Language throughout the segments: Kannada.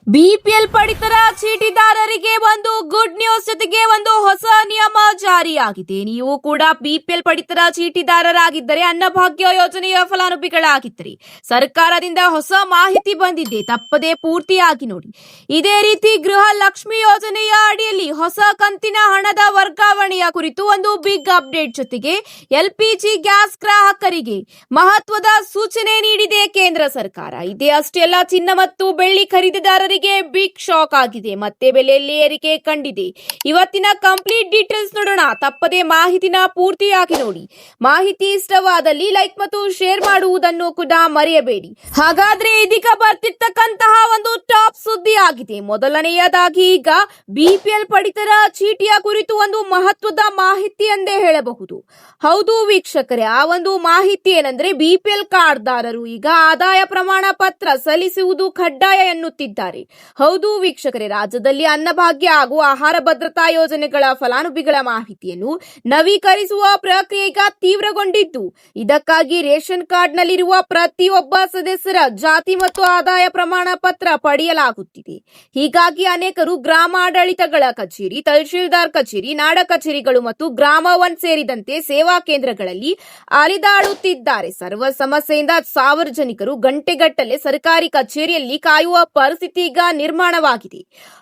ಬಿಪಿಎಲ್ ಪಡಿತರ ಚೀಟಿದಾರರಿಗೆ ಒಂದು ಗುಡ್ ನ್ಯೂಸ್ ಜೊತೆಗೆ ಒಂದು ಹೊಸ ನಿಯಮ ಜಾರಿಯಾಗಿದೆ. ನೀವು ಕೂಡ ಬಿಪಿಎಲ್ ಪಡಿತರ ಚೀಟಿದಾರರಾಗಿದ್ದರೆ, ಅನ್ನಭಾಗ್ಯ ಯೋಜನೆಯ ಫಲಾನುಭವಿಗಳಾಗಿದ್ದರೆ ಸರ್ಕಾರದಿಂದ ಹೊಸ ಮಾಹಿತಿ ಬಂದಿದೆ. ತಪ್ಪದೇ ಪೂರ್ತಿಯಾಗಿ ನೋಡಿ. ಇದೇ ರೀತಿ ಗೃಹ ಲಕ್ಷ್ಮಿ ಯೋಜನೆಯ ಅಡಿಯಲ್ಲಿ ಹೊಸ ಕಂತಿನ ಹಣದ ವರ್ಗಾವಣೆಯ ಕುರಿತು ಒಂದು ಬಿಗ್ ಅಪ್ಡೇಟ್ ಜೊತೆಗೆ ಎಲ್ಪಿಜಿ ಗ್ಯಾಸ್ ಗ್ರಾಹಕರಿಗೆ ಮಹತ್ವದ ಸೂಚನೆ ನೀಡಿದೆ ಕೇಂದ್ರ ಸರ್ಕಾರ. ಇದೇ ಅಷ್ಟೇ ಅಲ್ಲ, ಚಿನ್ನ ಮತ್ತು ಬೆಳ್ಳಿ ಖರೀದಿದಾರರಿಗೆ ಬಿಗ್ ಶಾಕ್ ಆಗಿದೆ. ಮತ್ತೆ ಬೆಲೆಯಲ್ಲಿ ಏರಿಕೆ ಕಂಡಿದೆ. ಇವತ್ತಿನ ಕಂಪ್ಲೀಟ್ ಡೀಟೇಲ್ಸ್ ನೋಡೋಣ. ತಪ್ಪದೆ ಮಾಹಿತಿನ ಪೂರ್ತಿಯಾಗಿ ನೋಡಿ. ಮಾಹಿತಿ ಇಷ್ಟವಾದಲ್ಲಿ ಲೈಕ್ ಮತ್ತು ಶೇರ್ ಮಾಡುವುದನ್ನು ಕೂಡ ಮರೆಯಬೇಡಿ. ಹಾಗಾದ್ರೆ ಇದೀಗ ಬರ್ತಿರ್ತಕ್ಕಂತಹ ಒಂದು ಟಾಪ್ ಸುದ್ದಿ ಆಗಿದೆ. ಮೊದಲನೆಯದಾಗಿ ಈಗ ಬಿಪಿಎಲ್ ಪಡಿತರ ಚೀಟಿಯ ಕುರಿತು ಒಂದು ಮಹತ್ವದ ಮಾಹಿತಿ ಎಂದೇ ಹೇಳಬಹುದು. ಹೌದು ವೀಕ್ಷಕರೇ, ಆ ಒಂದು ಮಾಹಿತಿ ಏನಂದ್ರೆ, ಬಿಪಿಎಲ್ ಕಾರ್ಡ್ದಾರರು ಈಗ ಆದಾಯ ಪ್ರಮಾಣ ಪತ್ರ ಸಲ್ಲಿಸುವುದು ಕಡ್ಡಾಯ ಎನ್ನುತ್ತಿದ್ದಾರೆ. ಹೌದು ವೀಕ್ಷಕರೇ, ರಾಜ್ಯದಲ್ಲಿ ಅನ್ನಭಾಗ್ಯ ಹಾಗೂ ಆಹಾರ ಭದ್ರತಾ ಯೋಜನೆಗಳ ಫಲಾನುಭವಿಗಳ ಮಾಹಿತಿಯನ್ನು ನವೀಕರಿಸುವ ಪ್ರಕ್ರಿಯೆ ಈಗ ತೀವ್ರಗೊಂಡಿದ್ದು, ಇದಕ್ಕಾಗಿ ರೇಷನ್ ಕಾರ್ಡ್ನಲ್ಲಿರುವ ಪ್ರತಿಯೊಬ್ಬ ಸದಸ್ಯರ ಜಾತಿ ಮತ್ತು ಆದಾಯ ಪ್ರಮಾಣ ಪತ್ರ ಪಡೆಯಲಾಗುತ್ತಿದೆ. ಹೀಗಾಗಿ ಅನೇಕರು ಗ್ರಾಮಾಡಳಿತಗಳ ಕಚೇರಿ, ತಹಶೀಲ್ದಾರ್ ಕಚೇರಿ, ನಾಡ ಕಚೇರಿಗಳು ಮತ್ತು ಗ್ರಾಮ ಒನ್ ಸೇರಿದಂತೆ ಸೇವಾ ಕೇಂದ್ರಗಳಲ್ಲಿ ಅಲಿದಾಡುತ್ತಿದ್ದಾರೆ. ಸರ್ವ ಸಮಸ್ಯೆಯಿಂದ ಸಾರ್ವಜನಿಕರು ಗಂಟೆಗಟ್ಟಲೆ ಸರ್ಕಾರಿ ಕಚೇರಿಯಲ್ಲಿ ಕಾಯುವ ಪರಿಸ್ಥಿತಿ ಈಗ ನಿರ್ಮಾಣವಾಗಿದೆ.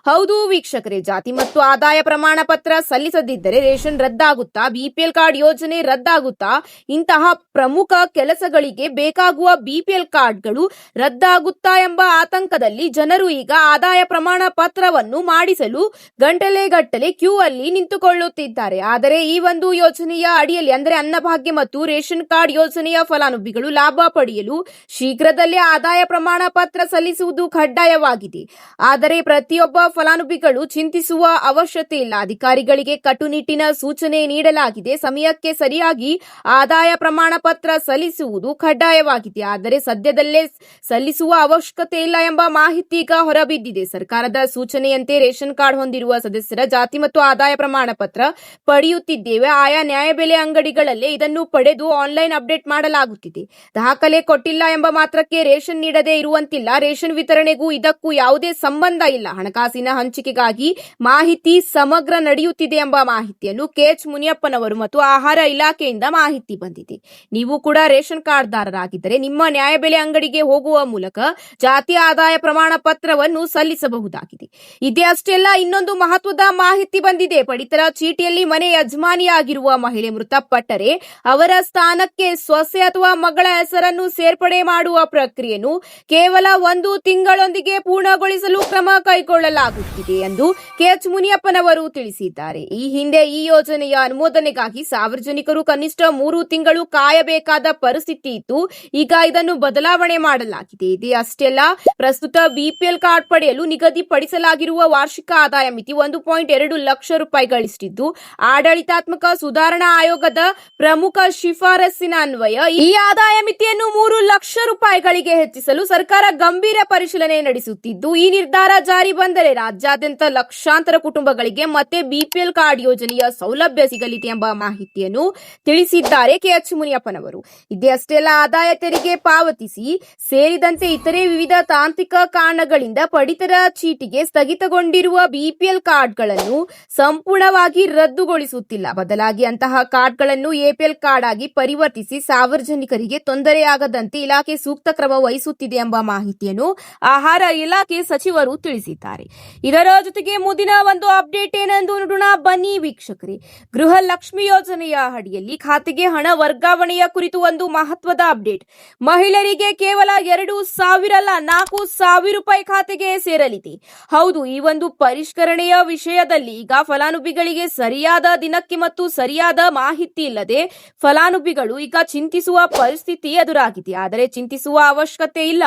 ಹೌದು ವೀಕ್ಷಕರೇ, ಜಾತಿ ಮತ್ತು ಆದಾಯ ಪ್ರಮಾಣ ಪತ್ರ ಸಲ್ಲಿಸದಿದ್ದರೆ ರೇಷನ್ ರದ್ದಾಗುತ್ತಾ, ಬಿಪಿಎಲ್ ಕಾರ್ಡ್ ಯೋಜನೆ ರದ್ದಾಗುತ್ತಾ, ಇಂತಹ ಪ್ರಮುಖ ಕೆಲಸಗಳಿಗೆ ಬೇಕಾಗುವ ಬಿಪಿಎಲ್ ಕಾರ್ಡ್ಗಳು ರದ್ದಾಗುತ್ತಾ ಎಂಬ ಆತಂಕದಲ್ಲಿ ಜನರು ಈಗ ಆದಾಯ ಪ್ರಮಾಣ ಪತ್ರವನ್ನು ಮಾಡಿಸಲು ಗಂಟೆಗಟ್ಟಲೆ ಕ್ಯೂ ಅಲ್ಲಿ ನಿಂತುಕೊಳ್ಳುತ್ತಿದ್ದಾರೆ. ಆದರೆ ಈ ಒಂದು ಯೋಜನೆಯ ಅಡಿಯಲ್ಲಿ ಅಂದರೆ ಅನ್ನಭಾಗ್ಯ ಮತ್ತು ರೇಷನ್ ಕಾರ್ಡ್ ಯೋಜನೆಯ ಫಲಾನುಭವಿಗಳು ಲಾಭ ಪಡೆಯಲು ಶೀಘ್ರದಲ್ಲೇ ಆದಾಯ ಪ್ರಮಾಣ ಪತ್ರ ಸಲ್ಲಿಸುವುದು ಕಡ್ಡಾಯವಾಗಿದೆ. ಆದರೆ ಪ್ರತಿಯೊಬ್ಬ ಫಲಾನುಭವಿಗಳು ಚಿಂತಿಸುವ ಅವಶ್ಯಕತೆ ಇಲ್ಲ. ಅಧಿಕಾರಿಗಳಿಗೆ ಕಟ್ಟುನಿಟ್ಟಿನ ಸೂಚನೆ ನೀಡಲಾಗಿದೆ. ಸಮಯಕ್ಕೆ ಸರಿಯಾಗಿ ಆದಾಯ ಪ್ರಮಾಣ ಪತ್ರ ಸಲ್ಲಿಸುವುದು ಕಡ್ಡಾಯವಾಗಿದೆ. ಆದರೆ ಸದ್ಯದಲ್ಲೇ ಸಲ್ಲಿಸುವ ಅವಶ್ಯಕತೆ ಇಲ್ಲ ಎಂಬ ಮಾಹಿತಿ ಈಗ ಹೊರಬಿದ್ದಿದೆ. ಸರ್ಕಾರದ ಸೂಚನೆಯಂತೆ ರೇಷನ್ ಕಾರ್ಡ್ ಹೊಂದಿರುವ ಸದಸ್ಯರ ಜಾತಿ ಮತ್ತು ಆದಾಯ ಪ್ರಮಾಣ ಪತ್ರ ಪಡೆಯುತ್ತಿದ್ದೇವೆ. ಆಯಾ ನ್ಯಾಯಬೆಲೆ ಅಂಗಡಿಗಳಲ್ಲೇ ಇದನ್ನು ಪಡೆದು ಆನ್ಲೈನ್ ಅಪ್ಡೇಟ್ ಮಾಡಲಾಗುತ್ತಿದೆ. ದಾಖಲೆ ಕೊಟ್ಟಿಲ್ಲ ಎಂಬ ಮಾತ್ರಕ್ಕೆ ರೇಷನ್ ನೀಡದೇ ಇರುವಂತಿಲ್ಲ. ರೇಷನ್ ವಿತರಣೆಗೂ ಇದಕ್ಕೂ ಯಾವುದೇ ಸಂಬಂಧ ಇಲ್ಲ. ಹಣಕಾಸಿನ ಹಂಚಿಕೆಗಾಗಿ ಮಾಹಿತಿ ಸಮಗ್ರ ನಡೆಯುತ್ತಿದೆ ಎಂಬ ಮಾಹಿತಿಯನ್ನು ಕೆಎಚ್ ಮುನಿಯಪ್ಪನವರು ಮತ್ತು ಆಹಾರ ಇಲಾಖೆಯಿಂದ ಮಾಹಿತಿ ಬಂದಿದೆ. ನೀವು ಕೂಡ ರೇಷನ್ ಕಾರ್ಡ್ದಾರರಾಗಿದ್ದರೆ ನಿಮ್ಮ ನ್ಯಾಯಬೆಲೆ ಅಂಗಡಿಗೆ ಹೋಗುವ ಮೂಲಕ ಜಾತಿ ಆದಾಯ ಪ್ರಮಾಣ ಪತ್ರವನ್ನು ಸಲ್ಲಿಸಬಹುದಾಗಿದೆ. ಇದೇ ಅಷ್ಟೇ ಅಲ್ಲ, ಇನ್ನೊಂದು ಮಹತ್ವದ ಮಾಹಿತಿ ಬಂದಿದೆ. ಪಡಿತರ ಚೀಟಿಯಲ್ಲಿ ಮನೆ ಯಜಮಾನಿಯಾಗಿರುವ ಮಹಿಳೆ ಮೃತಪಟ್ಟರೆ ಅವರ ಸ್ಥಾನಕ್ಕೆ ಸೊಸೆ ಅಥವಾ ಮಗಳ ಹೆಸರನ್ನು ಸೇರ್ಪಡೆ ಮಾಡುವ ಪ್ರಕ್ರಿಯೆಯನ್ನು ಕೇವಲ 1 ತಿಂಗಳೊಂದಿಗೆ ಪೂರ್ಣಗೊಳಿಸಲು ಕ್ರಮ ಕೈಗೊಳ್ಳಲಾಗುತ್ತಿದೆ ಎಂದು ಕೆಎಚ್ ಮುನಿಯಪ್ಪನವರು ತಿಳಿಸಿದ್ದಾರೆ. ಈ ಹಿಂದೆ ಈ ಯೋಜನೆಯ ಅನುಮೋದನೆಗಾಗಿ ಸಾರ್ವಜನಿಕರು ಕನಿಷ್ಠ 3 ತಿಂಗಳು ಕಾಯಬೇಕಾದ ಪರಿಸ್ಥಿತಿ ಇತ್ತು. ಈಗ ಇದನ್ನು ಬದಲಾವಣೆ ಮಾಡಲಾಗಿದೆ. ಇದೇ ಅಷ್ಟೇ ಅಲ್ಲ, ಪ್ರಸ್ತುತ ಬಿಪಿಎಲ್ ಕಾರ್ಡ್ ಪಡೆಯಲು ನಿಗದಿಪಡಿಸಲಾಗಿರುವ ವಾರ್ಷಿಕ ಆದಾಯ ಮಿತಿ 1.2 ಲಕ್ಷ ರೂಪಾಯಿಗಳಿಷ್ಟಿದ್ದು, ಆಡಳಿತಾತ್ಮಕ ಸುಧಾರಣಾ ಆಯೋಗದ ಪ್ರಮುಖ ಶಿಫಾರಸ್ಸಿನ ಅನ್ವಯ ಈ ಆದಾಯ ಮಿತಿಯನ್ನು 3 ಲಕ್ಷ ರೂಪಾಯಿಗಳಿಗೆ ಹೆಚ್ಚಿಸಲು ಸರ್ಕಾರ ಗಂಭೀರ ಪರಿಶೀಲನೆ ನಡೆಸುತ್ತಿದ್ದು, ಈ ನಿರ್ಧಾರ ಜಾರಿ ಬಂದರೆ ರಾಜ್ಯಾದ್ಯಂತ ಲಕ್ಷಾಂತರ ಕುಟುಂಬಗಳಿಗೆ ಮತ್ತೆ ಬಿಪಿಎಲ್ ಕಾರ್ಡ್ ಯೋಜನೆಯ ಸೌಲಭ್ಯ ಸಿಗಲಿದೆ ಎಂಬ ಮಾಹಿತಿಯನ್ನು ತಿಳಿಸಿದ್ದಾರೆ ಕೆಎಚ್ ಮುನಿಯಪ್ಪನವರು. ಇದೇ ಅಷ್ಟೇ ಅಲ್ಲ, ಆದಾಯ ತೆರಿಗೆ ಪಾವತಿಸಿ ಸೇರಿದಂತೆ ಇತರೆ ವಿವಿಧ ತಾಂತ್ರಿಕ ಕಾರಣಗಳಿಂದ ಪಡಿತರ ಚೀಟಿಗೆ ಸ್ಥಗಿತಗೊಂಡಿರುವ ಬಿಪಿಎಲ್ ಕಾರ್ಡ್ಗಳನ್ನು ಸಂಪೂರ್ಣವಾಗಿ ರದ್ದುಗೊಳಿಸುತ್ತಿಲ್ಲ. ಬದಲಾಗಿ ಅಂತಹ ಕಾರ್ಡ್ಗಳನ್ನು ಎಪಿಎಲ್ ಕಾರ್ಡ್ ಆಗಿ ಪರಿವರ್ತಿಸಿ ಸಾರ್ವಜನಿಕರಿಗೆ ತೊಂದರೆಯಾಗದಂತೆ ಇಲಾಖೆ ಸೂಕ್ತ ಕ್ರಮ ವಹಿಸುತ್ತಿದೆ ಎಂಬ ಮಾಹಿತಿಯನ್ನು ಆಹಾರ ಇಲಾಖೆ ಸಚಿವರು ತಿಳಿಸಿದ್ದಾರೆ. ಇದರ ಜೊತೆಗೆ ಮುಂದಿನ ಒಂದು ಅಪ್ಡೇಟ್ ಏನೆಂದು ನೋಡೋಣ ಬನ್ನಿ ವೀಕ್ಷಕರೇ. ಗೃಹ ಲಕ್ಷ್ಮಿ ಯೋಜನೆಯ ಅಡಿಯಲ್ಲಿ ಖಾತೆಗೆ ಹಣ ವರ್ಗಾವಣೆಯ ಕುರಿತು ಒಂದು ಮಹತ್ವದ ಅಪ್ಡೇಟ್. ಮಹಿಳೆಯರಿಗೆ ಕೇವಲ 2,000 ಅಲ್ಲ, 4,000 ರೂಪಾಯಿ ಖಾತೆಗೆ ಸೇರಲಿದೆ. ಹೌದು, ಈ ಒಂದು ಪರಿಷ್ಕರಣೆಯ ವಿಷಯದಲ್ಲಿ ಈಗ ಫಲಾನುಭವಿಗಳಿಗೆ ಸರಿಯಾದ ದಿನಕ್ಕೆ ಮತ್ತು ಸರಿಯಾದ ಮಾಹಿತಿ ಇಲ್ಲದೆ ಫಲಾನುಭವಿಗಳು ಈಗ ಚಿಂತಿಸುವ ಪರಿಸ್ಥಿತಿ ಎದುರಾಗಿದೆ. ಆದರೆ ಚಿಂತಿಸುವ ಅವಶ್ಯಕತೆ ಇಲ್ಲ.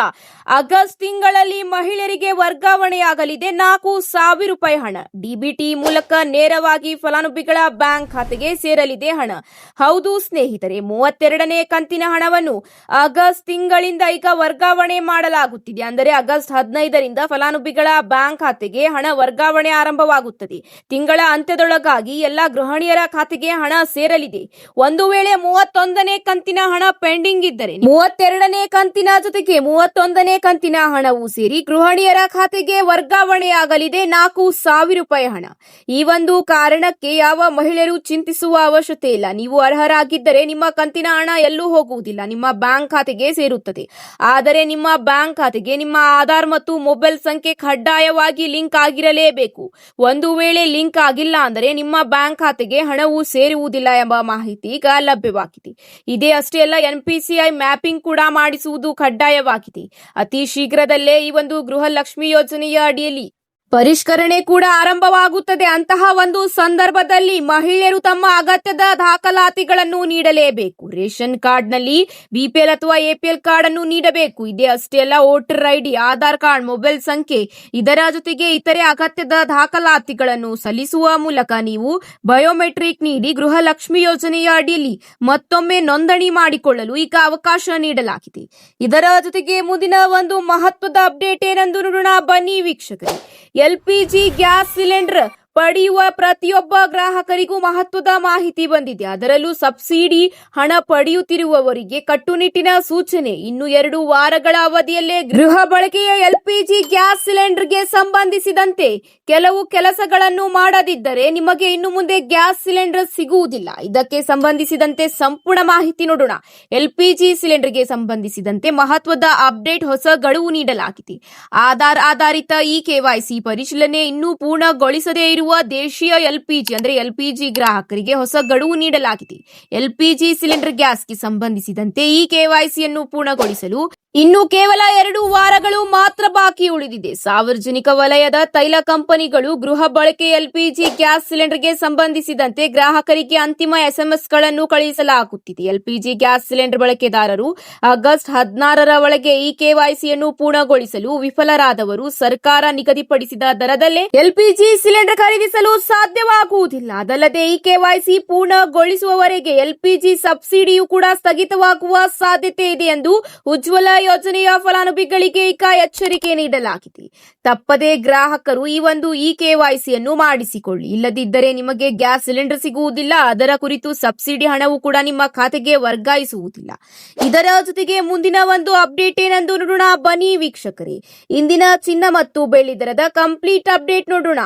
ಆಗಸ್ಟ್ ತಿಂಗಳಲ್ಲಿ ಮಹಿಳೆಯರಿಗೆ ವರ್ಗಾವಣೆಯಾಗಲಿದೆ 4,000 ರೂಪಾಯಿ ಹಣ. ಡಿಬಿಟಿ ಮೂಲಕ ನೇರವಾಗಿ ಫಲಾನುಭವಿಗಳ ಬ್ಯಾಂಕ್ ಖಾತೆಗೆ ಸೇರಲಿದೆ ಹಣ. ಹೌದು ಸ್ನೇಹಿತರೆ, 32ನೇ ಕಂತಿನ ಹಣವನ್ನು ಆಗಸ್ಟ್ ತಿಂಗಳಿಂದ ಈಗ ವರ್ಗಾವಣೆ ಮಾಡಲಾಗುತ್ತಿದೆ. ಅಂದರೆ ಆಗಸ್ಟ್ 15ರಿಂದ ಫಲಾನುಭವಿ ಫಲಾನುಭವಿಗಳ ಬ್ಯಾಂಕ್ ಖಾತೆಗೆ ಹಣ ವರ್ಗಾವಣೆ ಆರಂಭವಾಗುತ್ತದೆ. ತಿಂಗಳ ಅಂತ್ಯದೊಳಗಾಗಿ ಎಲ್ಲ ಗೃಹಿಣಿಯರ ಖಾತೆಗೆ ಹಣ ಸೇರಲಿದೆ. ಒಂದು ವೇಳೆ 31ನೇ ಕಂತಿನ ಹಣ ಪೆಂಡಿಂಗ್ ಇದ್ದರೆ 32ನೇ ಕಂತಿನ ಜೊತೆಗೆ 31ನೇ ಕಂತಿನ ಹಣವು ಸೇರಿ ಗೃಹಿಣಿಯರ ಖಾತೆಗೆ ವರ್ಗಾವಣೆಯಾಗಲಿದೆ 4,000 ರೂಪಾಯಿ ಹಣ. ಈ ಒಂದು ಕಾರಣಕ್ಕೆ ಯಾವ ಮಹಿಳೆಯರು ಚಿಂತಿಸುವ ಅವಶ್ಯಕತೆ ಇಲ್ಲ. ನೀವು ಅರ್ಹರಾಗಿದ್ದರೆ ನಿಮ್ಮ ಕಂತಿನ ಹಣ ಎಲ್ಲೂ ಹೋಗುವುದಿಲ್ಲ, ನಿಮ್ಮ ಬ್ಯಾಂಕ್ ಖಾತೆಗೆ ಸೇರುತ್ತದೆ. ಆದರೆ ನಿಮ್ಮ ಬ್ಯಾಂಕ್ ಖಾತೆಗೆ ನಿಮ್ಮ ಆಧಾರ್ ಮತ್ತು ಮೊಬೈಲ್ ಸಂಖ್ಯೆ ಕಡ್ಡಾಯವಾಗಿ ಲಿಂಕ್ ಆಗಿರಲೇಬೇಕು. ಒಂದು ವೇಳೆ ಲಿಂಕ್ ಆಗಿಲ್ಲ ಅಂದರೆ ನಿಮ್ಮ ಬ್ಯಾಂಕ್ ಖಾತೆಗೆ ಹಣವು ಸೇರುವುದಿಲ್ಲ ಎಂಬ ಮಾಹಿತಿ ಈಗ ಲಭ್ಯವಾಗಿದೆ. ಇದೇ ಅಷ್ಟೇ ಅಲ್ಲ, NPCI ಮ್ಯಾಪಿಂಗ್ ಕೂಡ ಮಾಡಿಸುವುದು ಕಡ್ಡಾಯವಾಗಿದೆ. ಅತಿ ಶೀಘ್ರದಲ್ಲೇ ಈ ಒಂದು ಗೃಹಲಕ್ಷ್ಮಿ ಯೋಜನೆಯ ಅಡಿಯಲ್ಲಿ ಪರಿಷ್ಕರಣೆ ಕೂಡ ಆರಂಭವಾಗುತ್ತದೆ. ಅಂತಹ ಒಂದು ಸಂದರ್ಭದಲ್ಲಿ ಮಹಿಳೆಯರು ತಮ್ಮ ಅಗತ್ಯದ ದಾಖಲಾತಿಗಳನ್ನು ನೀಡಲೇಬೇಕು. ರೇಷನ್ ಕಾರ್ಡ್ನಲ್ಲಿ BPL ಅಥವಾ APL ಕಾರ್ಡ್ ಅನ್ನು ನೀಡಬೇಕು. ಇದೇ ಅಷ್ಟೇ ಅಲ್ಲ, voter ID, Aadhaar card, mobile ಸಂಖ್ಯೆ ಇದರ ಜೊತೆಗೆ ಇತರೆ ಅಗತ್ಯದ ದಾಖಲಾತಿಗಳನ್ನು ಸಲ್ಲಿಸುವ ಮೂಲಕ ನೀವು ಬಯೋಮೆಟ್ರಿಕ್ ನೀಡಿ ಗೃಹಲಕ್ಷ್ಮಿ ಯೋಜನೆಯ ಅಡಿಯಲ್ಲಿ ಮತ್ತೊಮ್ಮೆ ನೋಂದಣಿ ಮಾಡಿಕೊಳ್ಳಲು ಈಗ ಅವಕಾಶ ನೀಡಲಾಗಿದೆ. ಇದರ ಜೊತೆಗೆ ಮುಂದಿನ ಒಂದು ಮಹತ್ವದ ಅಪ್ಡೇಟ್ ಏನೆಂದು ನೋಡೋಣ ಬನ್ನಿ ವೀಕ್ಷಕರೇ. LPG ಗ್ಯಾಸ್ ಸಿಲಿಂಡರ್ ಪಡೆಯುವ ಪ್ರತಿಯೊಬ್ಬ ಗ್ರಾಹಕರಿಗೂ ಮಹತ್ವದ ಮಾಹಿತಿ ಬಂದಿದೆ. ಅದರಲ್ಲೂ ಸಬ್ಸಿಡಿ ಹಣ ಪಡೆಯುತ್ತಿರುವವರಿಗೆ ಕಟ್ಟುನಿಟ್ಟಿನ ಸೂಚನೆ. ಇನ್ನು 2 ವಾರಗಳ ಅವಧಿಯಲ್ಲೇ ಗೃಹ ಬಳಕೆಯ LPG ಗ್ಯಾಸ್ ಸಿಲಿಂಡರ್ಗೆ ಸಂಬಂಧಿಸಿದಂತೆ ಕೆಲವು ಕೆಲಸಗಳನ್ನು ಮಾಡದಿದ್ದರೆ ನಿಮಗೆ ಇನ್ನು ಮುಂದೆ ಗ್ಯಾಸ್ ಸಿಲಿಂಡರ್ ಸಿಗುವುದಿಲ್ಲ. ಇದಕ್ಕೆ ಸಂಬಂಧಿಸಿದಂತೆ ಸಂಪೂರ್ಣ ಮಾಹಿತಿ ನೋಡೋಣ. LPG ಸಿಲಿಂಡರ್ಗೆ ಸಂಬಂಧಿಸಿದಂತೆ ಮಹತ್ವದ ಅಪ್ಡೇಟ್, ಹೊಸ ಗಡುವು ನೀಡಲಾಗಿದೆ. ಆಧಾರ್ ಆಧಾರಿತ KYC ಪರಿಶೀಲನೆ ಇನ್ನೂ ಪೂರ್ಣಗೊಳಿಸದೇ ಇರುವ ದೇಶೀಯ LPG ಅಂದ್ರೆ LPG ಗ್ರಾಹಕರಿಗೆ ಹೊಸ ಗಡುವು ನೀಡಲಾಗಿದೆ. LPG ಸಿಲಿಂಡರ್ ಗ್ಯಾಸ್ಗೆ ಸಂಬಂಧಿಸಿದಂತೆ KYC ಯನ್ನು ಪೂರ್ಣಗೊಳಿಸಲು ಇನ್ನು ಕೇವಲ 2 ವಾರಗಳು ಮಾತ್ರ ಬಾಕಿ ಉಳಿದಿದೆ. ಸಾರ್ವಜನಿಕ ವಲಯದ ತೈಲ ಕಂಪನಿಗಳು ಗೃಹ ಬಳಕೆ LPG ಗ್ಯಾಸ್ ಸಿಲಿಂಡರ್ಗೆ ಸಂಬಂಧಿಸಿದಂತೆ ಗ್ರಾಹಕರಿಗೆ ಅಂತಿಮ SMS ಗಳನ್ನು ಕಳುಹಿಸಲಾಗುತ್ತಿದೆ. LPG ಗ್ಯಾಸ್ ಸಿಲಿಂಡರ್ ಬಳಕೆದಾರರು ಆಗಸ್ಟ್ 16ರ ಒಳಗೆ KYC ಯನ್ನು ಪೂರ್ಣಗೊಳಿಸಲು ವಿಫಲರಾದವರು ಸರ್ಕಾರ ನಿಗದಿಪಡಿಸಿದ ದರದಲ್ಲೇ LPG ಸಿಲಿಂಡರ್ ಖರೀದಿಸಲು ಸಾಧ್ಯವಾಗುವುದಿಲ್ಲ. ಅದಲ್ಲದೆ KYC ಪೂರ್ಣಗೊಳಿಸುವವರೆಗೆ LPG ಸಬ್ಸಿಡಿಯು ಕೂಡ ಸ್ಥಗಿತವಾಗುವ ಸಾಧ್ಯತೆ ಇದೆ ಎಂದು ಉಜ್ವಲ ಯೋಜನೆಯ ಫಲಾನುಭವಿಗಳಿಗೆ ಈಗ ಎಚ್ಚರಿಕೆ ನೀಡಲಾಗಿದೆ. ತಪ್ಪದೇ ಗ್ರಾಹಕರು ಈ ಒಂದು KYC ಯನ್ನು ಮಾಡಿಸಿಕೊಳ್ಳಿ. ಇಲ್ಲದಿದ್ದರೆ ನಿಮಗೆ ಗ್ಯಾಸ್ ಸಿಲಿಂಡರ್ ಸಿಗುವುದಿಲ್ಲ. ಅದರ ಕುರಿತು ಸಬ್ಸಿಡಿ ಹಣವು ಕೂಡ ನಿಮ್ಮ ಖಾತೆಗೆ ವರ್ಗಾಯಿಸುವುದಿಲ್ಲ. ಇದರ ಜೊತೆಗೆ ಮುಂದಿನ ಒಂದು ಅಪ್ಡೇಟ್ ಏನೆಂದು ನೋಡೋಣ ಬನ್ನಿ ವೀಕ್ಷಕರೇ. ಇಂದಿನ ಚಿನ್ನ ಮತ್ತು ಬೆಳ್ಳಿ ದರದ ಕಂಪ್ಲೀಟ್ ಅಪ್ಡೇಟ್ ನೋಡೋಣ.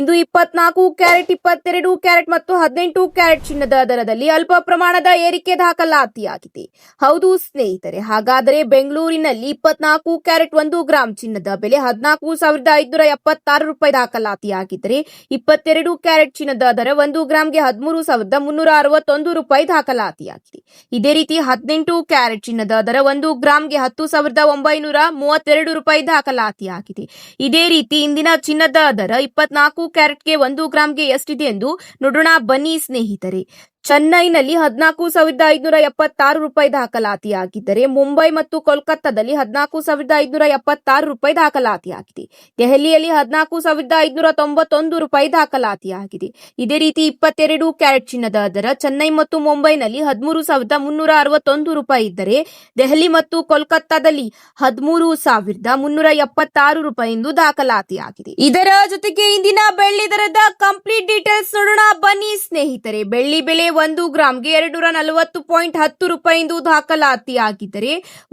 ಇಂದು 24 ಕ್ಯಾರೆಟ್, 22 ಕ್ಯಾರೆಟ್ ಮತ್ತು 18 ಕ್ಯಾರೆಟ್ ಚಿನ್ನದ ದರದಲ್ಲಿ ಅಲ್ಪ ಪ್ರಮಾಣದ ಏರಿಕೆ ದಾಖಲಾತಿಯಾಗಿದೆ. ಹೌದು ಸ್ನೇಹಿತರೆ, ಹಾಗಾದರೆ ಬೆಂಗಳೂರಿನಲ್ಲಿ 24 ಕ್ಯಾರೆಟ್ 1 ಗ್ರಾಂ ಚಿನ್ನದ ಬೆಲೆ 14,576 ರೂಪಾಯಿ ದಾಖಲಾತಿಯಾಗಿದ್ದರೆ 22 ಕ್ಯಾರೆಟ್ ಚಿನ್ನದ ದರ 1 ಗ್ರಾಂಗೆ 13,361 ರೂಪಾಯಿ ದಾಖಲಾತಿಯಾಗಿದೆ. ಇದೇ ರೀತಿ 18 ಕ್ಯಾರೆಟ್ ಚಿನ್ನದ ದರ 1 ಗ್ರಾಂಗೆ 10,932 ರೂಪಾಯಿ ದಾಖಲಾತಿಯಾಗಿದೆ. ಇದೇ ರೀತಿ ಇಂದಿನ ಚಿನ್ನದ ದರ 24 ಕ್ಯಾರೆಟ್ಗೆ 1 ಗ್ರಾಂಗೆ ಎಷ್ಟಿದೆ ಎಂದು ನೋಡೋಣ ಬನ್ನಿ ಸ್ನೇಹಿತರೆ. ಚೆನ್ನೈನಲ್ಲಿ 14,576 ರೂಪಾಯಿ ದಾಖಲಾತಿಯಾಗಿದ್ದರೆ ಮುಂಬೈ ಮತ್ತು ಕೋಲ್ಕತ್ತಾದಲ್ಲಿ 14,576 ರೂಪಾಯಿ ದಾಖಲಾತಿಯಾಗಿದೆ. ದೆಹಲಿಯಲ್ಲಿ 14,591 ರೂಪಾಯಿ ದಾಖಲಾತಿಯಾಗಿದೆ. ಇದೇ ರೀತಿ 22 ಕ್ಯಾರೆಟ್ ಚಿನ್ನದ ದರ ಚೆನ್ನೈ ಮತ್ತು ಮುಂಬೈನಲ್ಲಿ 13,361 ರೂಪಾಯಿ ಇದ್ದರೆ ದೆಹಲಿ ಮತ್ತು ಕೋಲ್ಕತ್ತಾದಲ್ಲಿ 13,376 ರೂಪಾಯಿ ಎಂದು ದಾಖಲಾತಿಯಾಗಿದೆ. ಇದರ ಜೊತೆಗೆ ಇಂದಿನ ಬೆಳ್ಳಿ ದರದ ಕಂಪ್ಲೀಟ್ ಡೀಟೇಲ್ಸ್ ನೋಡೋಣ ಬನ್ನಿ ಸ್ನೇಹಿತರೆ. ಬೆಳ್ಳಿ ಬೆಲೆ 1 ಗ್ರಾಂಗೆ 240.10 ರೂಪಾಯಿ ಎಂದು ದಾಖಲಾತಿಯಾಗಿದ್ದರೆ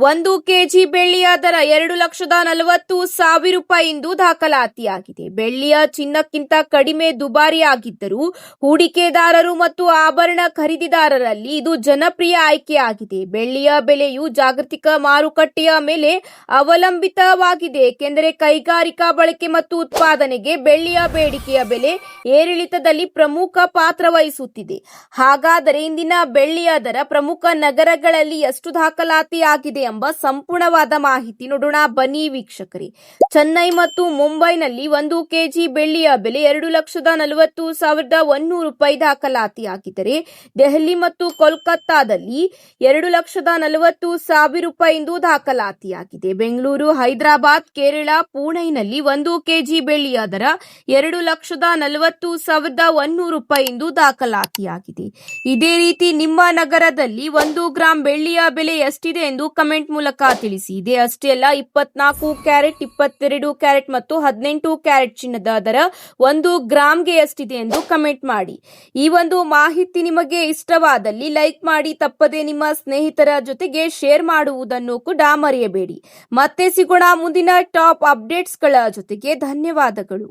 1 ಕೆಜಿ ಬೆಳ್ಳಿಯ ದರ 2,40,000 ರೂಪಾಯಿ ಎಂದು ದಾಖಲಾತಿಯಾಗಿದೆ. ಬೆಳ್ಳಿಯ ಚಿನ್ನಕ್ಕಿಂತ ಕಡಿಮೆ ದುಬಾರಿಯಾಗಿದ್ದರೂ ಹೂಡಿಕೆದಾರರು ಮತ್ತು ಆಭರಣ ಖರೀದಿದಾರರಲ್ಲಿ ಇದು ಜನಪ್ರಿಯ ಆಯ್ಕೆಯಾಗಿದೆ. ಬೆಳ್ಳಿಯ ಬೆಲೆಯು ಜಾಗತಿಕ ಮಾರುಕಟ್ಟೆಯ ಮೇಲೆ ಅವಲಂಬಿತವಾಗಿದೆ, ಏಕೆಂದರೆ ಕೈಗಾರಿಕಾ ಬಳಕೆ ಮತ್ತು ಉತ್ಪಾದನೆಗೆ ಬೆಳ್ಳಿಯ ಬೇಡಿಕೆಯ ಬೆಲೆ ಏರಿಳಿತದಲ್ಲಿ ಪ್ರಮುಖ ಪಾತ್ರ ವಹಿಸುತ್ತಿದೆ. ಹಾಗಾದರೆ ಇಂದಿನ ಬೆಳ್ಳಿಯ ದರ ಪ್ರಮುಖ ನಗರಗಳಲ್ಲಿ ಎಷ್ಟು ದಾಖಲಾತಿಯಾಗಿದೆ ಎಂಬ ಸಂಪೂರ್ಣವಾದ ಮಾಹಿತಿ ನೋಡೋಣ ಬನ್ನಿ ವೀಕ್ಷಕರೇ. ಚೆನ್ನೈ ಮತ್ತು ಮುಂಬೈನಲ್ಲಿ 1 ಕೆಜಿ ಬೆಳ್ಳಿಯ ಬೆಲೆ 2,40,100 ರೂಪಾಯಿ ದಾಖಲಾತಿಯಾಗಿದ್ದರೆ ದೆಹಲಿ ಮತ್ತು ಕೋಲ್ಕತ್ತಾದಲ್ಲಿ 2,40,000 ರೂಪಾಯಿ ಎಂದು ದಾಖಲಾತಿಯಾಗಿದೆ. ಬೆಂಗಳೂರು, ಹೈದರಾಬಾದ್, ಕೇರಳ, ಪುಣೆನಲ್ಲಿ 1 ಕೆಜಿ ಬೆಳ್ಳಿಯ ದರ 2,40,100 ರೂಪಾಯಿ ಎಂದು ದಾಖಲಾತಿಯಾಗಿದೆ. ಇದೇ ರೀತಿ ನಿಮ್ಮ ನಗರದಲ್ಲಿ 1 ಗ್ರಾಂ ಬೆಳ್ಳಿಯ ಬೆಲೆ ಎಷ್ಟಿದೆ ಎಂದು ಕಮೆಂಟ್ ಮೂಲಕ ತಿಳಿಸಿ. ಇದೇ ಅಷ್ಟೇ ಅಲ್ಲ, 24 ಕ್ಯಾರೆಟ್, 22 ಕ್ಯಾರೆಟ್ ಮತ್ತು 18 ಕ್ಯಾರೆಟ್ ಚಿನ್ನದ ದರ 1 ಗ್ರಾಂಗೆ ಎಷ್ಟಿದೆ ಎಂದು ಕಮೆಂಟ್ ಮಾಡಿ. ಈ ಒಂದು ಮಾಹಿತಿ ನಿಮಗೆ ಇಷ್ಟವಾದಲ್ಲಿ ಲೈಕ್ ಮಾಡಿ, ತಪ್ಪದೆ ನಿಮ್ಮ ಸ್ನೇಹಿತರ ಜೊತೆಗೆ ಶೇರ್ ಮಾಡುವುದನ್ನು ಕೂಡ ಮರೆಯಬೇಡಿ. ಮತ್ತೆ ಸಿಗೋಣ ಮುಂದಿನ ಟಾಪ್ ಅಪ್ಡೇಟ್ಸ್ಗಳ ಜೊತೆಗೆ. ಧನ್ಯವಾದಗಳು.